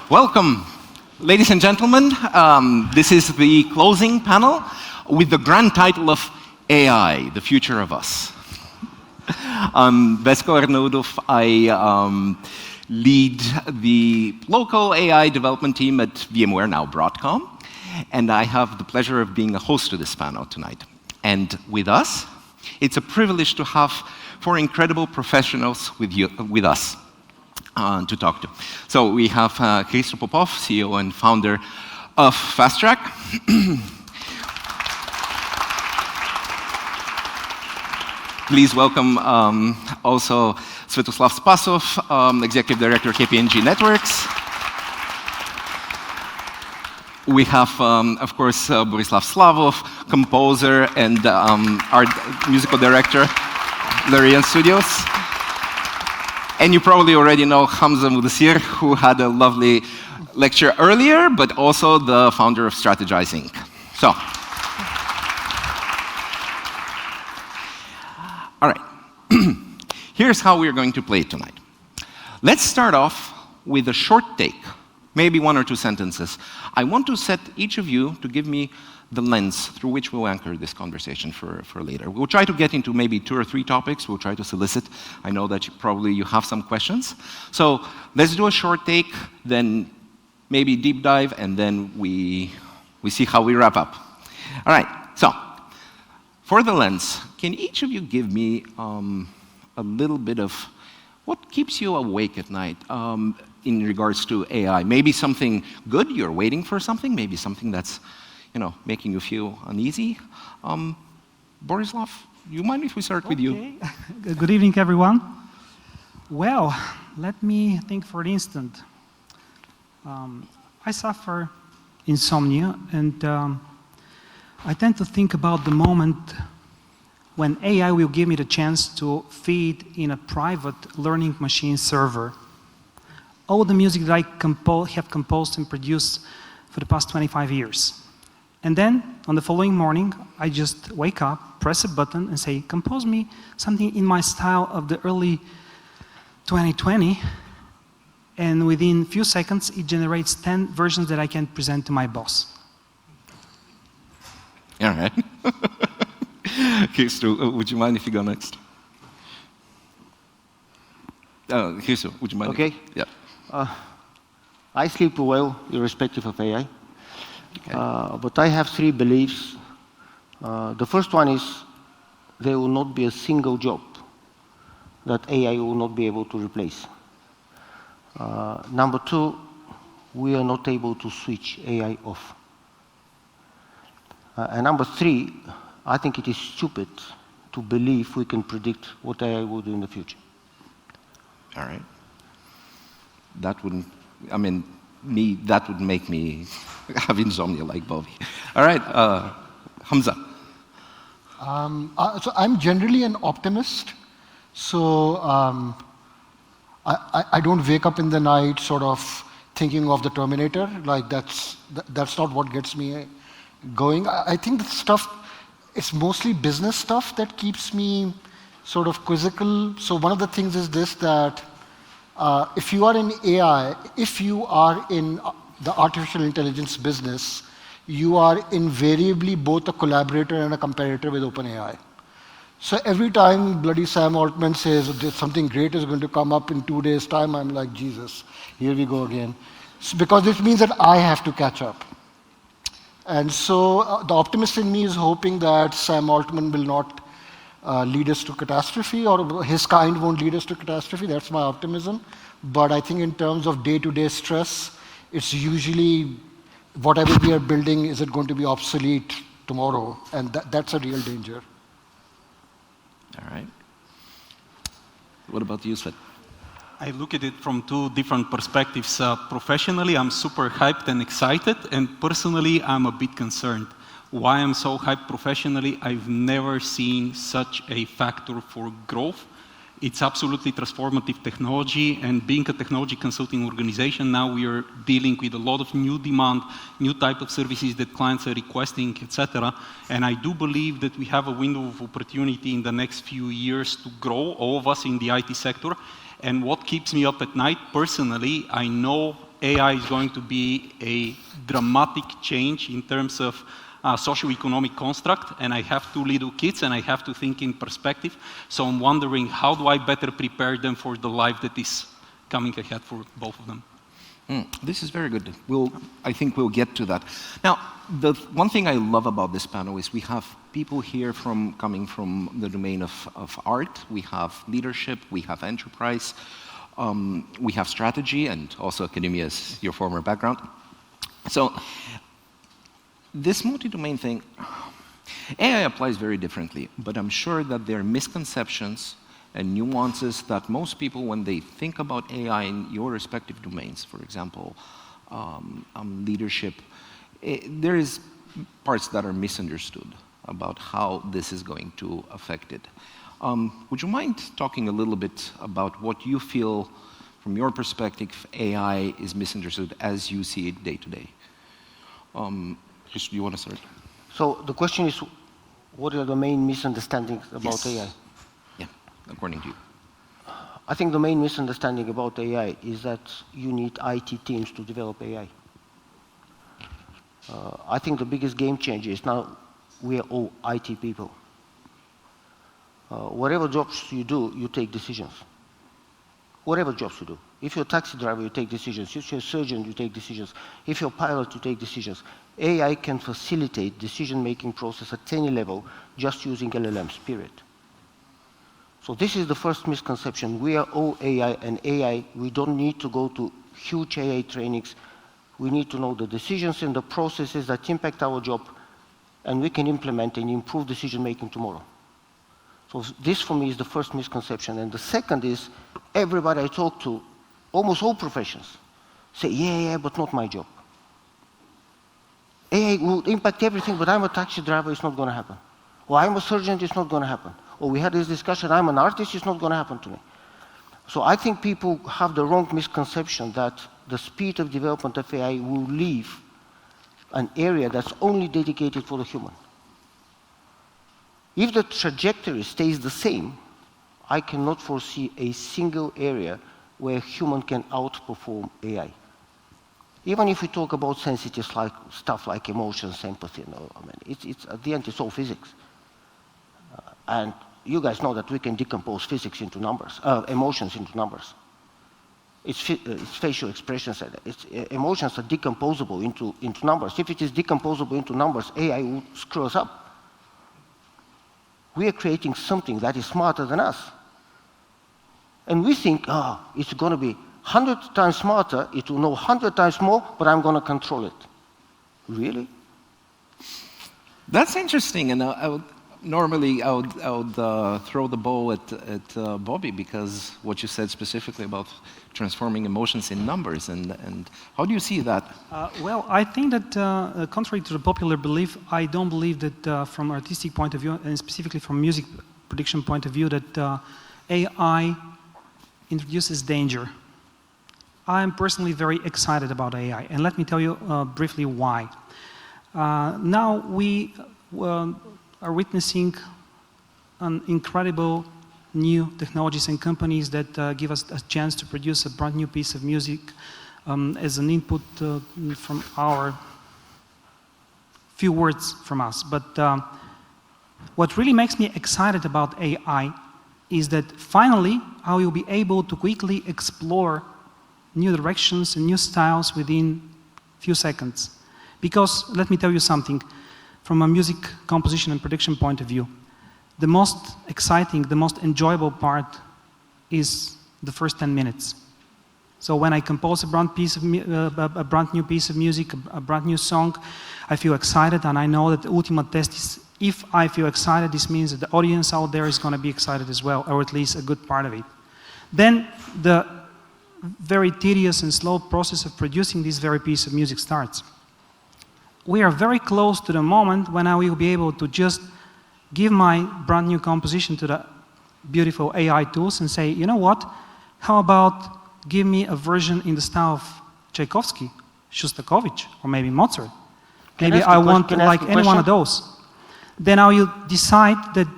Welcome, ladies and gentlemen. This is the closing panel with the grand title of AI, the future of us. I'm Arnaudov. I lead the local AI development team at VMware, now Broadcom, and I have the pleasure of being a host to this panel tonight. And with us, it's a privilege to have four incredible professionals with us to talk to. So we have Christo Popov, CEO and founder of FastTrack. Please welcome also Svetoslav Spasov, Executive Director, KPMG Networks. We have, of course, Borislav Slavov, composer and art musical director, Larian Studios. And you probably already know Hamza Mudassir, who had a lovely lecture earlier, but also the founder of Strategize.inc. So, all right. Here's how we're going to play tonight. Let's start off with a short take, maybe one or two sentences. I want to set each of you to give me the lens through which we'll anchor this conversation for later. We'll try to get into maybe 2 or 3 topics. We'll try to solicit. I know that you have some questions. So let's do a short take, then maybe deep dive, and then we see how we wrap up. All right, so for the lens, can each of you give me a little bit of what keeps you awake at night in regards to AI? Maybe something good, you're waiting for something, maybe something that's making you feel uneasy. Borislav, you mind if we start with you? Good evening, everyone. Well, let me think for an instant. I suffer insomnia, and I tend to think about the moment when AI will give me the chance to feed in a private learning machine server all the music that I have composed and produced for the past 25 years. And then, on the following morning, I just wake up, press a button, and say, compose me something in my style of the early 2020, and within a few seconds, it generates 10 versions that I can present to my boss. All right. Christo, would you mind if you go next? Christo, would you mind? Okay. Yeah. I sleep well, irrespective of AI. Okay. But I have 3 beliefs. The first one is there will not be a single job that AI will not be able to replace. Number 2, we are not able to switch AI off. And number 3, I think it is stupid to believe we can predict what AI will do in the future. All right. That wouldn't, that would make me have insomnia like Bobby. All right, Hamza. So I'm generally an optimist. So I don't wake up in the night sort of thinking of the Terminator. Like that's not what gets me going. I think the stuff, it's mostly business stuff that keeps me sort of quizzical. So one of the things is this, that if you are in AI, if you are in the artificial intelligence business, you are invariably both a collaborator and a competitor with OpenAI. So every time bloody Sam Altman says something great is going to come up in 2 days' time, I'm like, Jesus, here we go again. So, because it means that I have to catch up. And so the optimist in me is hoping that Sam Altman will not lead us to catastrophe, or his kind won't lead us to catastrophe. That's my optimism. But I think in terms of day-to-day stress, it's usually whatever we are building, is it going to be obsolete tomorrow? And that's a real danger. All right. What about you, Svet? I look at it from 2 different perspectives. Professionally, I'm super hyped and excited, and personally, I'm a bit concerned. Why I'm so hyped professionally, I've never seen such a factor for growth. It's absolutely transformative technology, and being a technology consulting organization, now we are dealing with a lot of new demand, new type of services that clients are requesting, etc. And I do believe that we have a window of opportunity in the next few years to grow, all of us in the IT sector. And what keeps me up at night, personally, I know AI is going to be a dramatic change in terms of socioeconomic construct, and I have 2 little kids, and I have to think in perspective. So I'm wondering, how do I better prepare them for the life that is coming ahead for both of them? This is very good. I think we'll get to that. Now, the one thing I love about this panel is we have people here coming from the domain of art, we have leadership, we have enterprise, we have strategy, and also academia is your former background. So, this multi-domain thing, AI applies very differently, but I'm sure that there are misconceptions and nuances that most people, when they think about AI in your respective domains, for example, leadership, there is parts that are misunderstood about how this is going to affect it. Would you mind talking a little bit about what you feel, from your perspective, AI is misunderstood as you see it day to day? Christo, do you want to start? So the question is, what are the main misunderstandings about Yes. AI? Yeah, according to you. I think the main misunderstanding about AI is that you need IT teams to develop AI. I think the biggest game changer is now we are all IT people. Whatever jobs you do, you take decisions. Whatever jobs you do. If you're a taxi driver, you take decisions. If you're a surgeon, you take decisions. If you're a pilot, you take decisions. AI can facilitate decision-making process at any level just using LLMs, period. So this is the first misconception. We are all AI, and AI, we don't need to go to huge AI trainings. We need to know the decisions and the processes that impact our job, and we can implement and improve decision-making tomorrow. So this, for me, is the first misconception. And the second is, everybody I talk to, almost all professions, say, yeah, but not my job. AI will impact everything, but I'm a taxi driver, it's not going to happen. Or I'm a surgeon, it's not going to happen. Or we had this discussion, I'm an artist, it's not going to happen to me. So I think people have the wrong misconception that the speed of development of AI will leave an area that's only dedicated for the human. If the trajectory stays the same, I cannot foresee a single area where human can outperform AI. Even if we talk about sensitive stuff like emotions, empathy, it's at the end, it's all physics. And you guys know that we can decompose physics into numbers, emotions into numbers. It's facial expressions. Emotions are decomposable into numbers. If it is decomposable into numbers, AI will screw us up. We are creating something that is smarter than us. And we think, it's going to be 100 times smarter, it will know 100 times more, but I'm going to control it. Really? That's interesting, and normally I would throw the ball at Bobby, because what you said specifically about transforming emotions in numbers, and how do you see that? Well, I think that contrary to the popular belief, I don't believe that from artistic point of view, and specifically from music prediction point of view, that AI introduces danger. I am personally very excited about AI, and let me tell you briefly why. Now we are witnessing an incredible new technologies and companies that give us a chance to produce a brand new piece of music as an input from our few words from us. But what really makes me excited about AI is that finally I will be able to quickly explore new directions and new styles within few seconds. Because let me tell you something, from a music composition and prediction point of view, the most exciting, the most enjoyable part is the first 10 minutes. So when I compose a brand new piece of music, a brand new song, I feel excited, and I know that the ultimate test is, if I feel excited, this means that the audience out there is going to be excited as well, or at least a good part of it. Then the very tedious and slow process of producing this very piece of music starts. We are very close to the moment when I will be able to just give my brand new composition to the beautiful AI tools and say, you know what, how about give me a version in the style of Tchaikovsky, Shostakovich, or maybe Mozart. Maybe I want like any one of those. Then I will decide that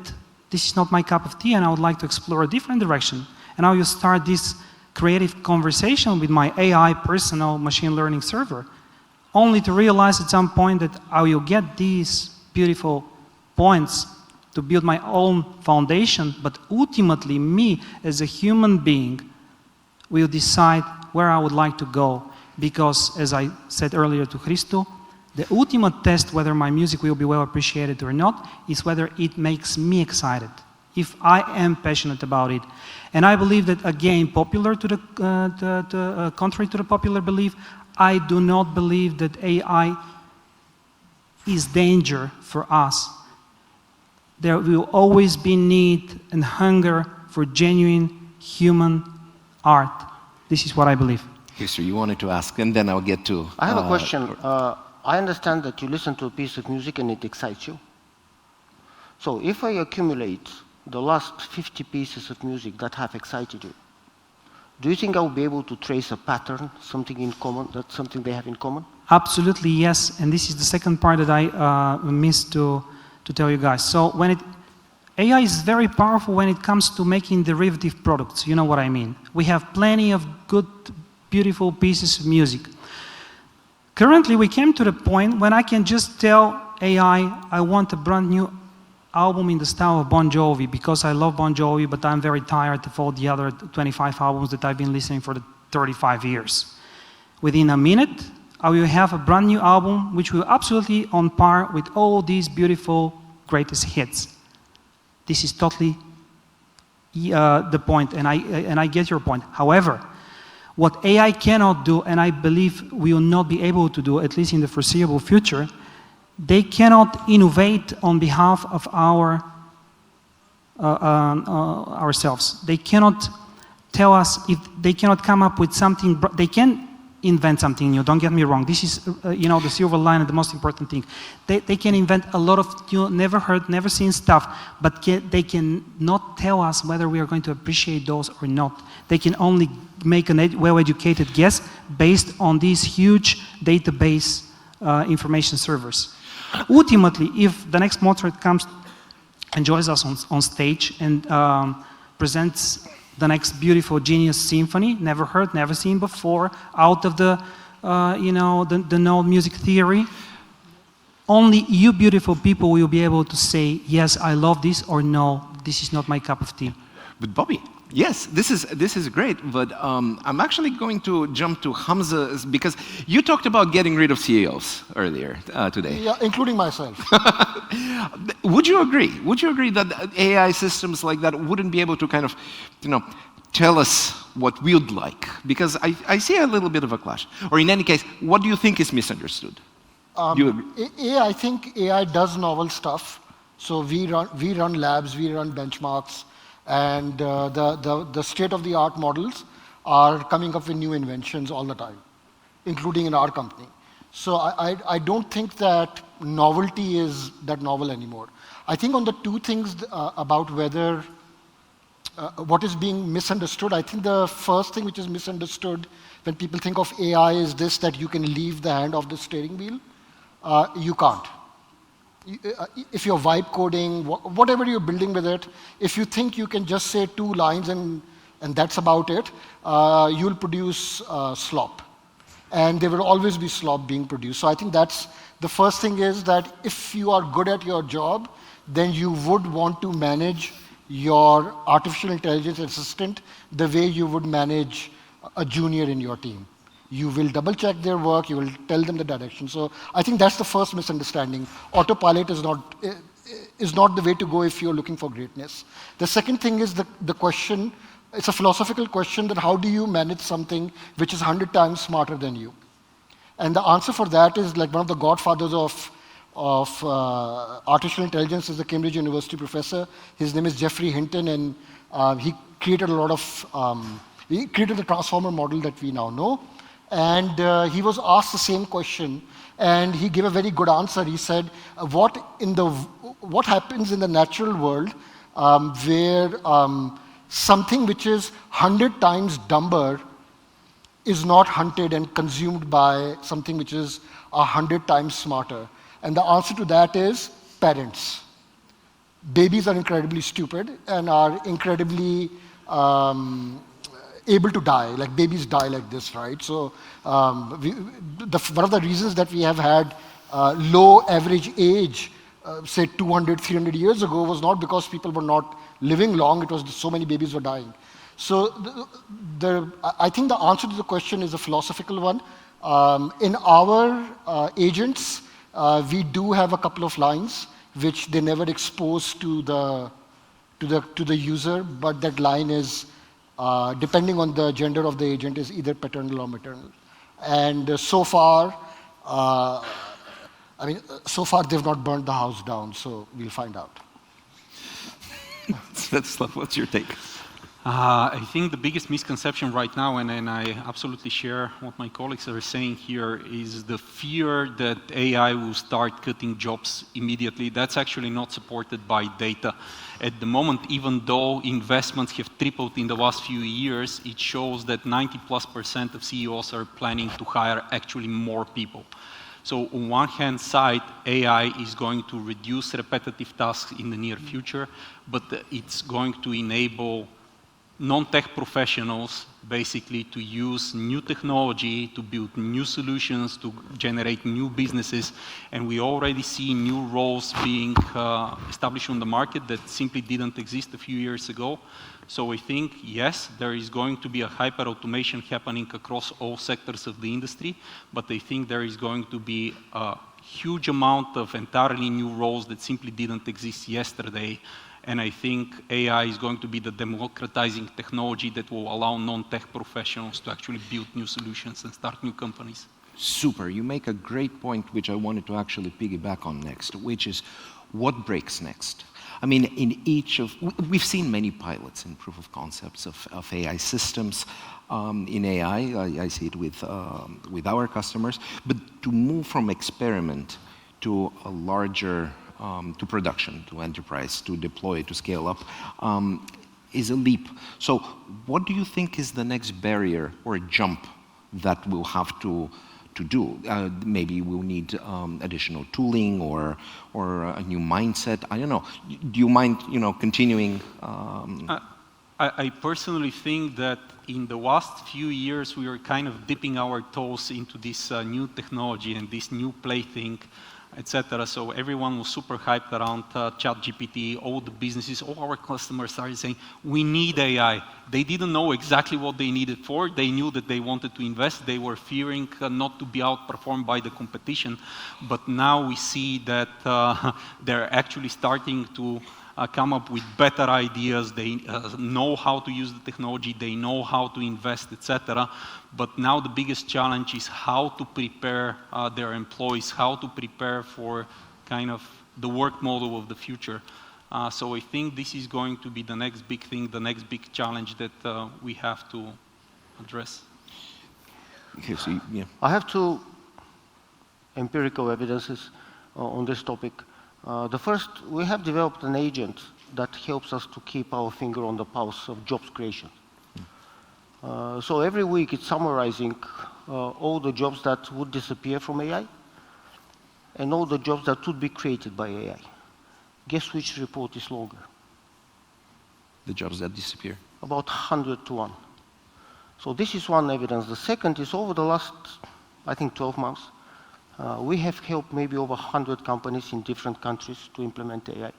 this is not my cup of tea and I would like to explore a different direction. And I will start this creative conversation with my AI personal machine learning server, only to realize at some point that I will get these beautiful points to build my own foundation, but ultimately me as a human being will decide where I would like to go. Because, as I said earlier to Christo, the ultimate test whether my music will be well appreciated or not is whether it makes me excited, if I am passionate about it. And I believe that, again, contrary to the popular belief, I do not believe that AI is danger for us. There will always be need and hunger for genuine human art. This is what I believe. Christo, you wanted to ask, and then I'll get to... I have a question. I understand that you listen to a piece of music and it excites you. So if I accumulate the last 50 pieces of music that have excited you, do you think I will be able to trace a pattern, something in common, that's something they have in common? Absolutely, yes. And this is the second part that I missed to tell you guys. So AI is very powerful when it comes to making derivative products. You know what I mean. We have plenty of good, beautiful pieces of music. Currently, we came to the point when I can just tell AI, I want a brand new album in the style of Bon Jovi, because I love Bon Jovi, but I'm very tired of all the other 25 albums that I've been listening for the 35 years. Within a minute, I will have a brand new album which will absolutely on par with all these beautiful greatest hits. This is totally the point, and I get your point. However, what AI cannot do, and I believe we will not be able to do, at least in the foreseeable future, they cannot innovate on behalf of ourselves. They cannot tell us if they cannot come up with something. They can invent something new. Don't get me wrong. This is, the silver line and the most important thing. They can invent a lot of new, never heard, never seen stuff, but they can not tell us whether we are going to appreciate those or not. They can only make a well-educated guess based on these huge database information servers. Ultimately, if the next Mozart comes and joins us on stage and presents the next beautiful genius symphony, never heard, never seen before, out of the known music theory, only you beautiful people will be able to say, yes, I love this, or no, this is not my cup of tea. But Bobby, yes, this is great, but I'm actually going to jump to Hamza, because you talked about getting rid of CEOs earlier today. Yeah, including myself. Would you agree? Would you agree that AI systems like that wouldn't be able to kind of, tell us what we'd like? Because I see a little bit of a clash. Or in any case, what do you think is misunderstood? Do you agree? I think AI does novel stuff. So we run labs, we run benchmarks, and the state-of-the-art models are coming up with new inventions all the time, including in our company. So I don't think that novelty is that novel anymore. I think on the two things about whether what is being misunderstood, I think the first thing which is misunderstood when people think of AI is this, that you can leave the hand of the steering wheel. You can't. If you're vibe coding, whatever you're building with it, if you think you can just say 2 lines and that's about it, you'll produce slop. And there will always be slop being produced. So I think that's the first thing, is that if you are good at your job, then you would want to manage your artificial intelligence assistant the way you would manage a junior in your team. You will double check their work, you will tell them the direction. So I think that's the first misunderstanding. Autopilot is not the way to go if you're looking for greatness. The second thing is the question. It's a philosophical question, that how do you manage something which is 100 times smarter than you? And the answer for that is, like, one of the godfathers of artificial intelligence is a Cambridge University professor. His name is Geoffrey Hinton, and he created a lot of, he created the transformer model that we now know. And he was asked the same question, and he gave a very good answer. He said, what happens in the natural world where something which is 100 times dumber is not hunted and consumed by something which is 100 times smarter? And the answer to that is parents. Babies are incredibly stupid and are incredibly able to die, like babies die like this, right? So one of the reasons that we have had low average age, say 200, 300 years ago, was not because people were not living long, it was so many babies were dying. So I think the answer to the question is a philosophical one. In our agents, we do have a couple of lines which they never expose to the user, but that line is, depending on the gender of the agent, is either paternal or maternal. And so far, so far they've not burned the house down, so we'll find out. Svetoslav, what's your take? I think the biggest misconception right now, and I absolutely share what my colleagues are saying here, is the fear that AI will start cutting jobs immediately. That's actually not supported by data. At the moment, even though investments have tripled in the last few years, it shows that 90+% of CEOs are planning to hire actually more people. So on one hand side, AI is going to reduce repetitive tasks in the near future, but it's going to enable non-tech professionals basically to use new technology, to build new solutions, to generate new businesses, and we already see new roles being established on the market that simply didn't exist a few years ago. So I think, yes, there is going to be a hyper-automation happening across all sectors of the industry, but I think there is going to be a huge amount of entirely new roles that simply didn't exist yesterday. And I think AI is going to be the democratizing technology that will allow non-tech professionals to actually build new solutions and start new companies. Super. You make a great point, which I wanted to actually piggyback on next, which is what breaks next? I mean, we've seen many pilots and proof of concepts of AI systems in AI. I see it with our customers. But to move from experiment to a larger to production, to enterprise, to deploy, to scale up, is a leap. So what do you think is the next barrier or jump that we'll have to do? Maybe we'll need additional tooling or a new mindset. I don't know. Do you mind, continuing? I personally think that in the last few years, we were kind of dipping our toes into this new technology and this new plaything, etc. So everyone was super hyped around ChatGPT. All the businesses, all our customers started saying, we need AI. They didn't know exactly what they needed for. They knew that they wanted to invest. They were fearing not to be outperformed by the competition. But now we see that they're actually starting to come up with better ideas. They know how to use the technology. They know how to invest, etc. But now the biggest challenge is how to prepare their employees, how to prepare for kind of the work model of the future. So I think this is going to be the next big thing, the next big challenge that we have to address. Okay, so, yeah. I have two empirical evidences on this topic. The first, we have developed an agent that helps us to keep our finger on the pulse of jobs creation. So every week it's summarizing all the jobs that would disappear from AI and all the jobs that would be created by AI. Guess which report is longer? The jobs that disappear. About 100 to 1. So this is one evidence. The second is over the last, I think, 12 months, we have helped maybe over 100 companies in different countries to implement AI.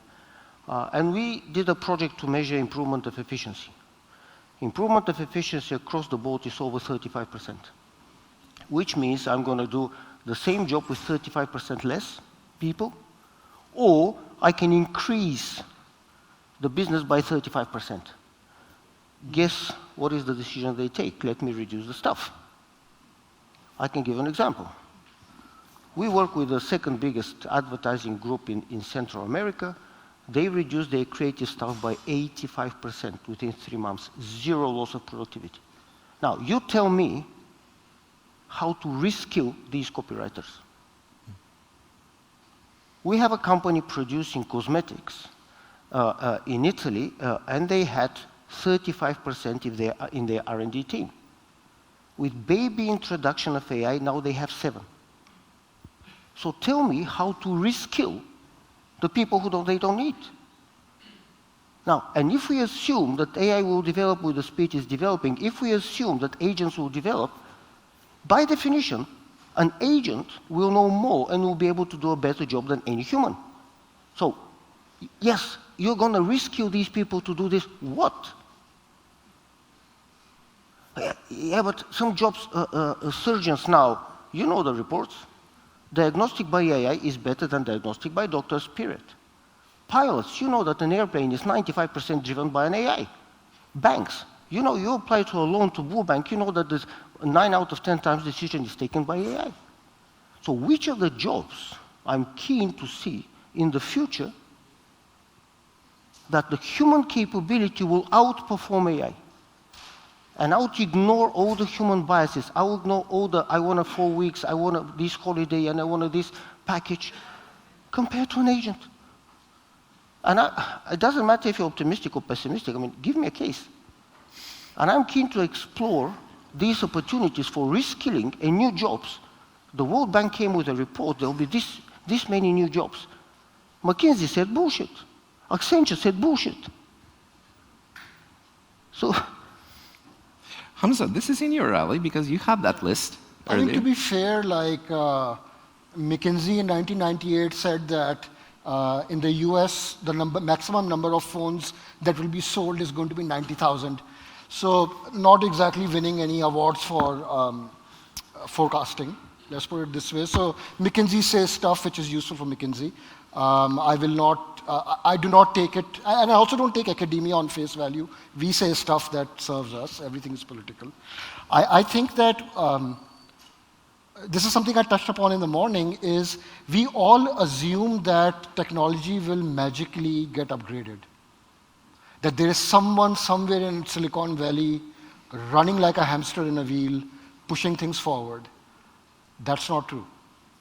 And we did a project to measure improvement of efficiency. Improvement of efficiency across the board is over 35%, which means I'm going to do the same job with 35% less people, or I can increase the business by 35%. Guess what is the decision they take? Let me reduce the staff. I can give an example. We work with the second biggest advertising group in Central America. They reduced their creative staff by 85% within 3 months, 0 loss of productivity. Now, you tell me how to reskill these copywriters. We have a company producing cosmetics in Italy, and they had 35% in their R&D team. With baby introduction of AI, now they have 7. So tell me how to reskill the people who they don't need. Now, and if we assume that AI will develop with the speed it's developing, if we assume that agents will develop, by definition, an agent will know more and will be able to do a better job than any human. So, yes, you're going to reskill these people to do this. What? Yeah, but some jobs, surgeons now, you know the reports. Diagnostic by AI is better than diagnostic by doctors, period. Pilots, you know that an airplane is 95% driven by an AI. Banks, you know, you apply to a loan to Bank, you know that there's 9 out of 10 times decision is taken by AI. So which of the jobs I'm keen to see in the future that the human capability will outperform AI? And I would ignore all the human biases. I would ignore all the, I want 4 weeks, I want this holiday, and I want this package, compared to an agent. And it doesn't matter if you're optimistic or pessimistic. I mean, give me a case. And I'm keen to explore these opportunities for reskilling and new jobs. The World Bank came with a report, there will be this many new jobs. McKinsey said bullshit. Accenture said bullshit. So, Hamza, this is in your alley because you had that list earlier. I mean, to be fair, like McKinsey in 1998 said that in the US, the maximum number of phones that will be sold is going to be 90,000. So not exactly winning any awards for forecasting, let's put it this way. So McKinsey says stuff which is useful for McKinsey. I do not take it, and I also don't take academia on face value. We say stuff that serves us, everything is political. I think that this is something I touched upon in the morning, is we all assume that technology will magically get upgraded. That there is someone somewhere in Silicon Valley running like a hamster in a wheel, pushing things forward. That's not true.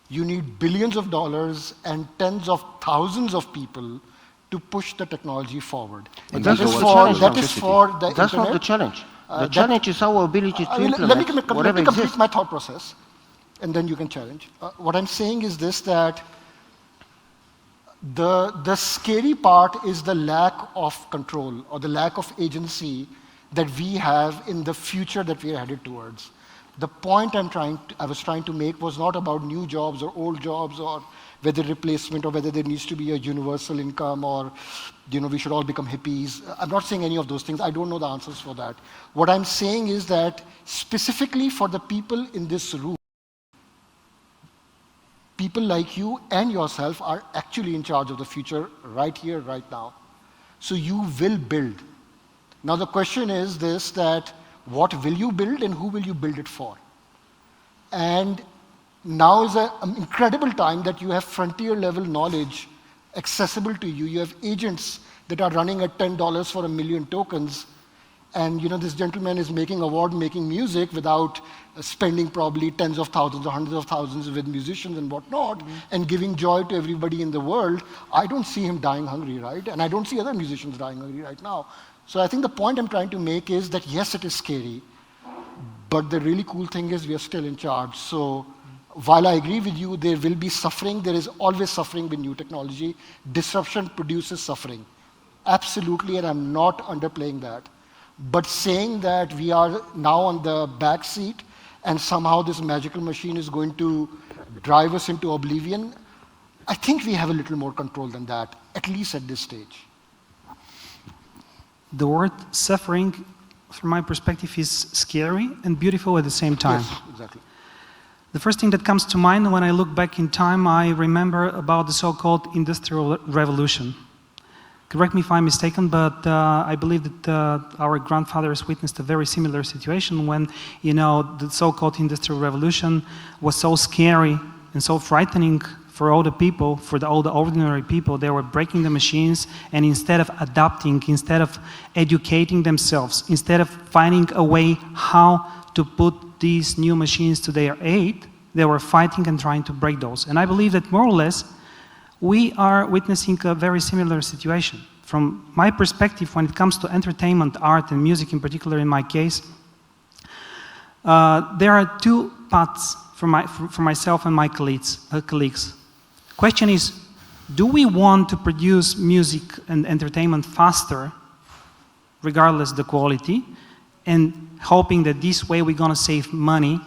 You need billions of dollars and tens of thousands of people to push the technology forward. And that is for the That's internet. not the challenge. The challenge is our ability to implement let me whatever complete exists. my thought process, and then you can challenge. What I'm saying is this, that the scary part is the lack of control or the lack of agency that we have in the future that we are headed towards. The point I was trying to make was not about new jobs or old jobs or whether replacement or whether there needs to be a universal income or we should all become hippies. I'm not saying any of those things. I don't know the answers for that. What I'm saying is that specifically for the people in this room, people like you and yourself are actually in charge of the future right here, right now. So you will build. Now the question is this, that what will you build and who will you build it for? And now is an incredible time that you have frontier level knowledge accessible to you. You have agents that are running at $10 for 1 million tokens. And this gentleman is making music without spending probably tens of thousands or hundreds of thousands with musicians and whatnot, and giving joy to everybody in the world. I don't see him dying hungry, right? And I don't see other musicians dying hungry right now. So I think the point I'm trying to make is that yes, it is scary, but the really cool thing is we are still in charge. So while I agree with you, there will be suffering. There is always suffering with new technology. Disruption produces suffering. Absolutely, and I'm not underplaying that. But saying that we are now on the back seat and somehow this magical machine is going to drive us into oblivion, I think we have a little more control than that, at least at this stage. The word suffering, from my perspective, is scary and beautiful at the same time. Yes, exactly. The first thing that comes to mind when I look back in time, I remember about the so-called Industrial Revolution. Correct me if I'm mistaken, but I believe that our grandfathers witnessed a very similar situation when, the so-called Industrial Revolution was so scary and so frightening for all the people, for all the ordinary people. They were breaking the machines, and instead of adapting, instead of educating themselves, instead of finding a way how to put these new machines to their aid, they were fighting and trying to break those. And I believe that more or less, we are witnessing a very similar situation. From my perspective, when it comes to entertainment, art, and music in particular, in my case, there are two paths for myself and my colleagues. Question is, do we want to produce music and entertainment faster, regardless the quality, and hoping that this way we're going to save money,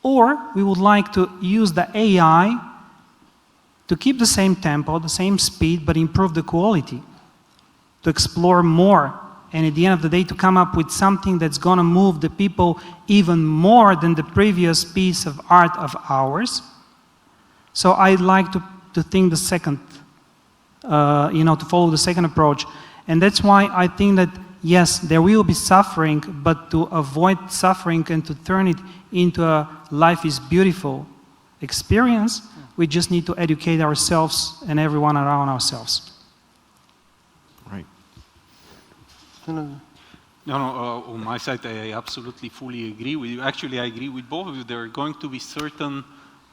or we would like to use the AI to keep the same tempo, the same speed, but improve the quality, to explore more, and at the end of the day to come up with something that's going to move the people even more than the previous piece of art of ours. So I'd like to think the second, to follow the second approach. And that's why I think that, yes, there will be suffering, but to avoid suffering and to turn it into a life is beautiful experience, we just need to educate ourselves and everyone around ourselves. Right. No, on my side, I absolutely fully agree with you. Actually, I agree with both of you. There are going to be certain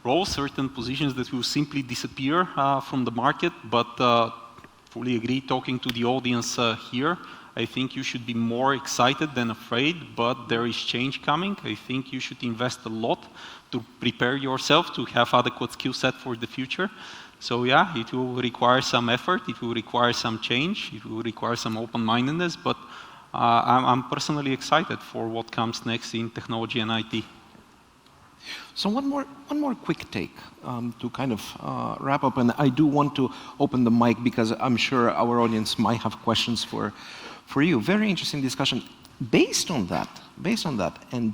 roles, certain positions that will simply disappear from the market, but fully agree, talking to the audience here, I think you should be more excited than afraid, but there is change coming. I think you should invest a lot to prepare yourself to have adequate skill set for the future. So yeah, it will require some effort, it will require some change, it will require some open-mindedness, but I'm personally excited for what comes next in technology and IT. So one more quick take to kind of wrap up, and I do want to open the mic because I'm sure our audience might have questions for you. Very interesting discussion. Based on that, and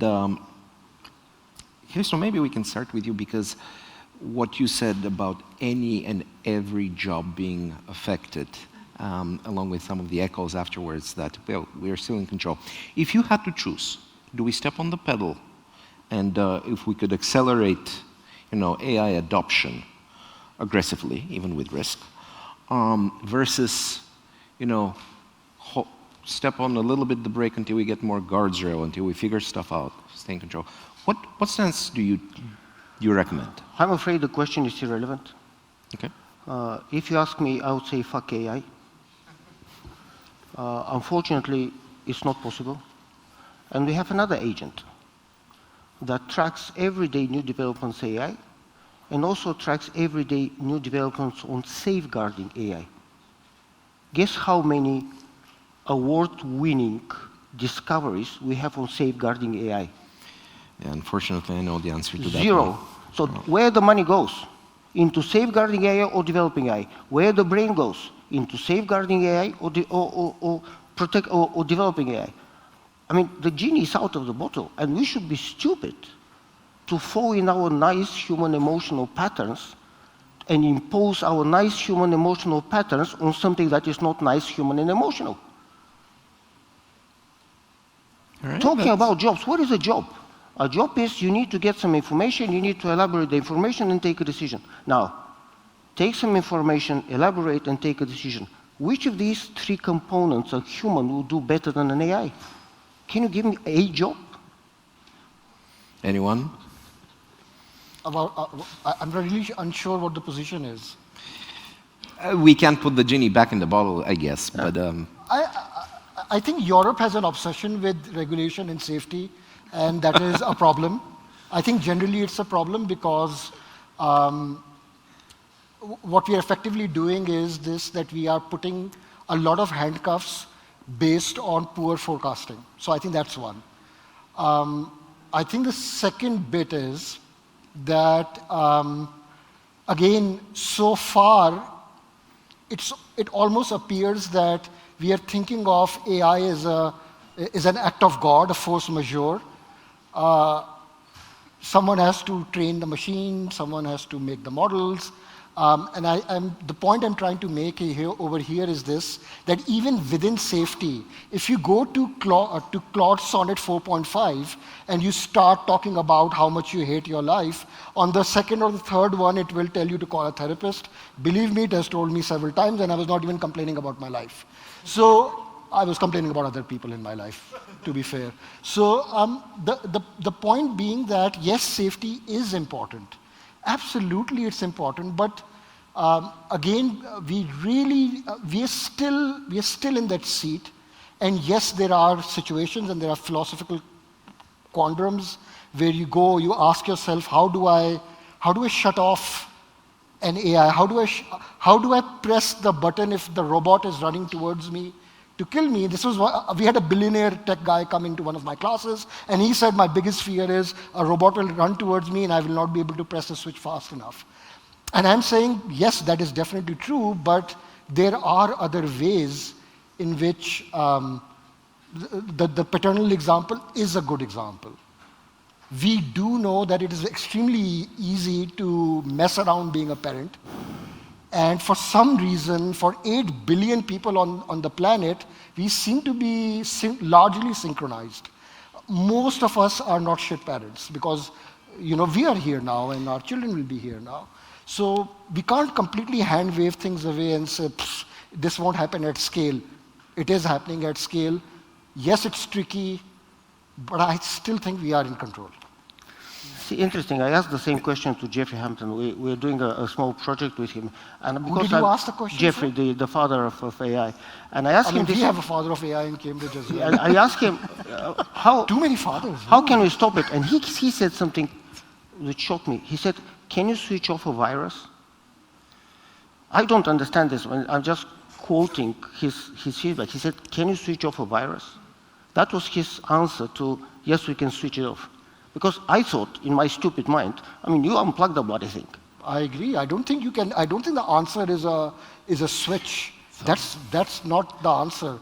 Christo, maybe we can start with you because what you said about any and every job being affected, along with some of the echoes afterwards that, well, we're still in control. If you had to choose, do we step on the pedal and if we could accelerate, AI adoption aggressively, even with risk, versus, step on a little bit the brake until we get more guardrail, until we figure stuff out, stay in control. What stance do you recommend? I'm afraid the question is irrelevant. Okay. If you ask me, I would say fuck AI. Unfortunately, it's not possible. And we have another agent that tracks everyday new developments AI and also tracks everyday new developments on safeguarding AI. Guess how many award-winning discoveries we have on safeguarding AI? Yeah, unfortunately, I know the answer to that. Zero. So where the money goes? Into safeguarding AI or developing AI? Where the brain goes? Into safeguarding AI or developing AI? I mean, the genie is out of the bottle, and we should be stupid to fall in our nice human emotional patterns and impose our nice human emotional patterns on something that is not nice human and emotional. Right, Talking about jobs, what is a job? A job is you need to get some information, you need to elaborate the information and take a decision. Now, take some information, elaborate, and take a decision. Which of these three components a human will do better than an AI? Can you give me a job? Anyone? I'm really unsure what the position is. We can't put the genie back in the bottle, I guess, but... I think Europe has an obsession with regulation and safety, and that is a problem. I think generally it's a problem because what we are effectively doing is this, that we are putting a lot of handcuffs based on poor forecasting. So I think that's one. I think the second bit is that, again, so far, it almost appears that we are thinking of AI as an act of God, a force majeure. Someone has to train the machine, someone has to make the models. And the point I'm trying to make over here is this, that even within safety, if you go to Claude Sonnet 4.5 and you start talking about how much you hate your life, on the second or the third one, it will tell you to call a therapist. Believe me, it has told me several times, and I was not even complaining about my life. So I was complaining about other people in my life, to be fair. So the point being that, yes, safety is important. Absolutely, it's important, but again, we are still in that seat. And yes, there are situations and there are philosophical quandamus where you ask yourself, how do I shut off an AI? How do I press the button if the robot is running towards me to kill me? This was we had a billionaire tech guy come into one of my classes, and he said, my biggest fear is a robot will run towards me and I will not be able to press the switch fast enough. And I'm saying, yes, that is definitely true, but there are other ways in which the paternal example is a good example. We do know that it is extremely easy to mess around being a parent. And for some reason, for 8 billion people on the planet, we seem to be largely synchronized. Most of us are not shit parents because we are here now and our children will be here now. So we can't completely hand wave things away and say, this won't happen at scale. It is happening at scale. Yes, it's tricky, but I still think we are in control. See, interesting. I asked the same question to Jeffrey Hampton. We're doing a small project with him. And because did you ask the question? Jeffrey, the father of AI. And I asked him we have a father of AI in Cambridge as well. And I asked him, how... Too many fathers. How can we stop it? And he said something which shocked me. He said, can you switch off a virus? I don't understand this. I'm just quoting his feedback. He said, can you switch off a virus? That was his answer to, yes, we can switch it off. Because I thought, in my stupid mind, you unplug the bloody thing. I agree. I don't think you can. I don't think the answer is a switch. That's not the answer.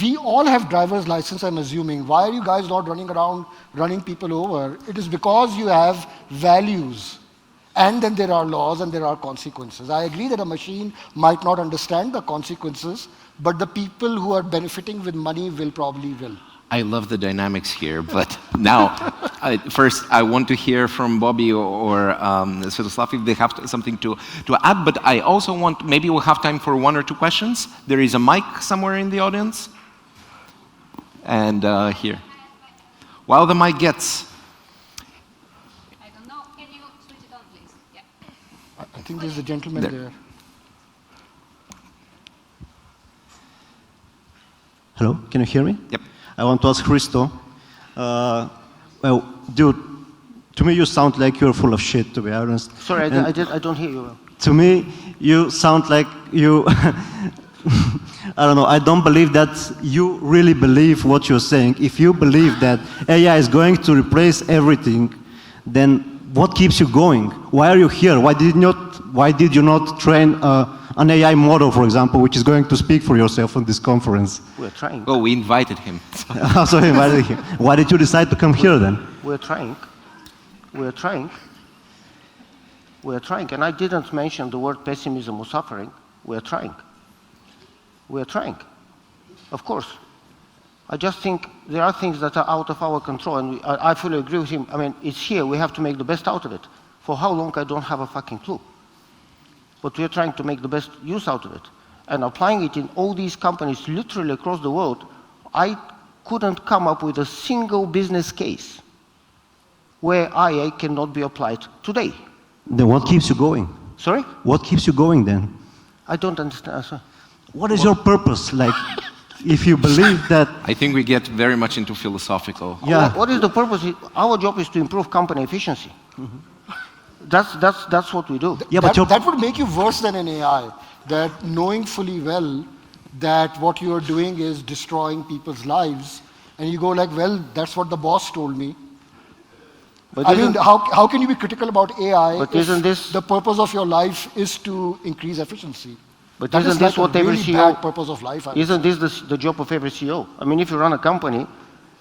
We all have driver's license, I'm assuming. Why are you guys not running around running people over? It is because you have values. And then there are laws and there are consequences. I agree that a machine might not understand the consequences, but the people who are benefiting with money probably will. I love the dynamics here, but now, first, I want to hear from Bobby or Svetoslav if they have something to add, but I also want, maybe we'll have time for 1 or 2 questions. There is a mic somewhere in the audience. And here. While the mic gets. I don't know. Can you switch it on, please? Yeah. I think there's a gentleman there. Hello, can you hear me? Yep. I want to ask Christo. Well, dude, to me you sound like you're full of shit, to be honest. Sorry, I don't hear you well. To me, you sound like you... I don't know, I don't believe that you really believe what you're saying. If you believe that AI is going to replace everything, then what keeps you going? Why are you here? Why did you not train an AI model, for example, which is going to speak for yourself on this conference? We're trying. Oh, we invited him. So he invited him. Why did you decide to come here then? We're trying. And I didn't mention the word pessimism or suffering. We're trying. Of course. I just think there are things that are out of our control, and I fully agree with him. It's here. We have to make the best out of it. For how long, I don't have a fucking clue. But we're trying to make the best use out of it. And applying it in all these companies literally across the world, I couldn't come up with a single business case where AI cannot be applied today. Then what keeps you going? Sorry? What keeps you going then? I don't understand. What is your purpose? Like, if you believe that... I think we get very much into philosophical. Yeah. What is the purpose? Our job is to improve company efficiency. Mm-hmm. That's what we do. Yeah, that would make you worse than an AI. That knowing fully well that what you are doing is destroying people's lives, and you go like, well, that's what the boss told me. But how can you be critical about AI if the purpose of your life is to increase efficiency? But that isn't this what every CEO... bad purpose of life. Isn't this the job of every CEO? If you run a company,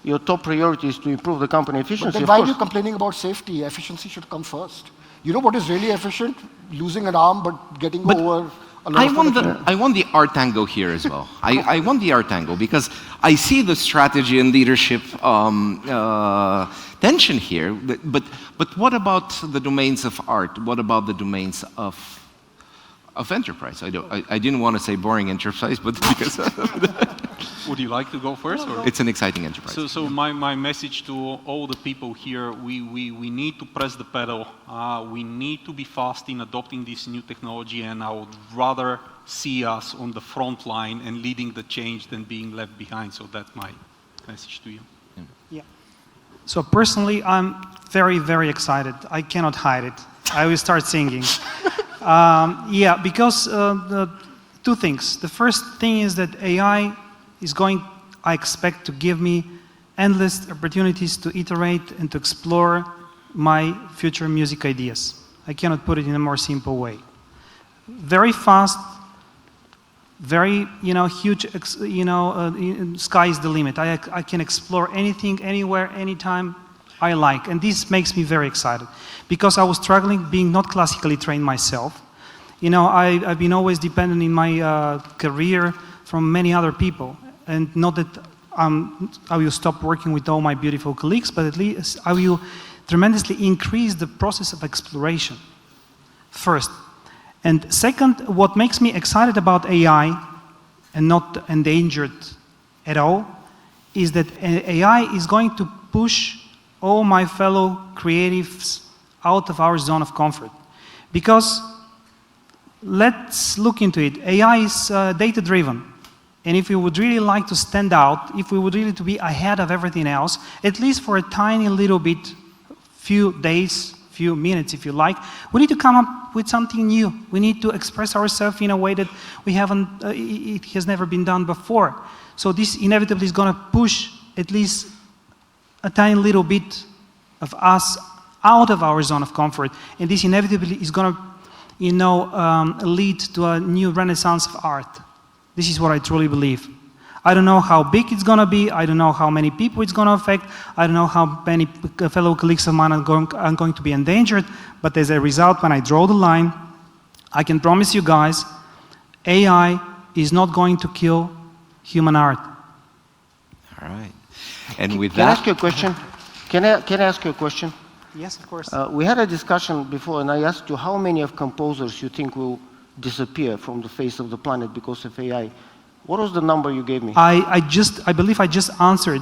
your top priority is to improve the company efficiency. But then why are you complaining about safety? Efficiency should come first. You know what is really efficient? Losing an arm but getting over a lot I want the art angle here as well. I want the art angle because I see the strategy and leadership tension here. But what about the domains of art? What about the domains of enterprise? I didn't want to say boring enterprise, but because... Would you like to go first? Or? It's an exciting enterprise. So my message to all the people here, we need to press the pedal. We need to be fast in adopting this new technology, and I would rather see us on the front line and leading the change than being left behind. So that's my message to you. Yeah. So personally, I'm very, very excited. I cannot hide it. I will start singing. Yeah, because two things. The first thing is that AI is going, I expect, to give me endless opportunities to iterate and to explore my future music ideas. I cannot put it in a more simple way. Very fast, very, huge, sky is the limit. I can explore anything, anywhere, anytime I like. And this makes me very excited because I was struggling being not classically trained myself. I've been always dependent in my career from many other people. And not that I will stop working with all my beautiful colleagues, but at least I will tremendously increase the process of exploration, first. And second, what makes me excited about AI and not endangered at all is that AI is going to push all my fellow creatives out of our zone of comfort. Because let's look into it. AI is data-driven. And if we would really like to stand out, if we would really to be ahead of everything else, at least for a tiny little bit, few days, few minutes if you like, we need to come up with something new. We need to express ourselves in a way that we haven't, it has never been done before. So this inevitably is going to push at least a tiny little bit of us out of our zone of comfort. And this inevitably is going to, lead to a new renaissance of art. This is what I truly believe. I don't know how big it's going to be. I don't know how many people it's going to affect. I don't know how many fellow colleagues of mine are going to be endangered. But as a result, when I draw the line, I can promise you guys, AI is not going to kill human art. All right. And with Can I that... ask you a question? Can I ask you a question? Yes, of course. We had a discussion before, and I asked you how many of composers you think will disappear from the face of the planet because of AI. What was the number you gave me? I believe I just answered.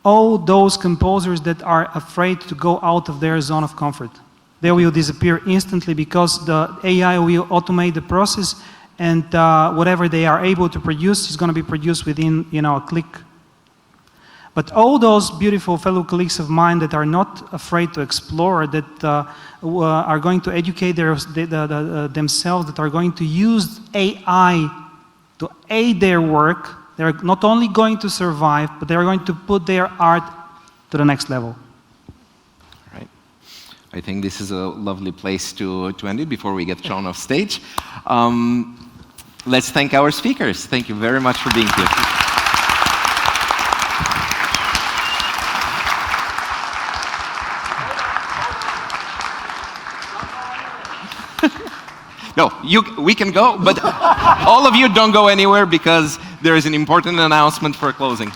All those composers that are afraid to go out of their zone of comfort, they will disappear instantly because the AI will automate the process, and whatever they are able to produce is going to be produced within a click. But all those beautiful fellow colleagues of mine that are not afraid to explore, that are going to educate themselves, that are going to use AI to aid their work, they're not only going to survive, but they're going to put their art to the next level. All right. I think this is a lovely place to end it before we get shown off stage. Let's thank our speakers. Thank you very much for being here. No, we can go, but all of you don't go anywhere because there is an important announcement for closing.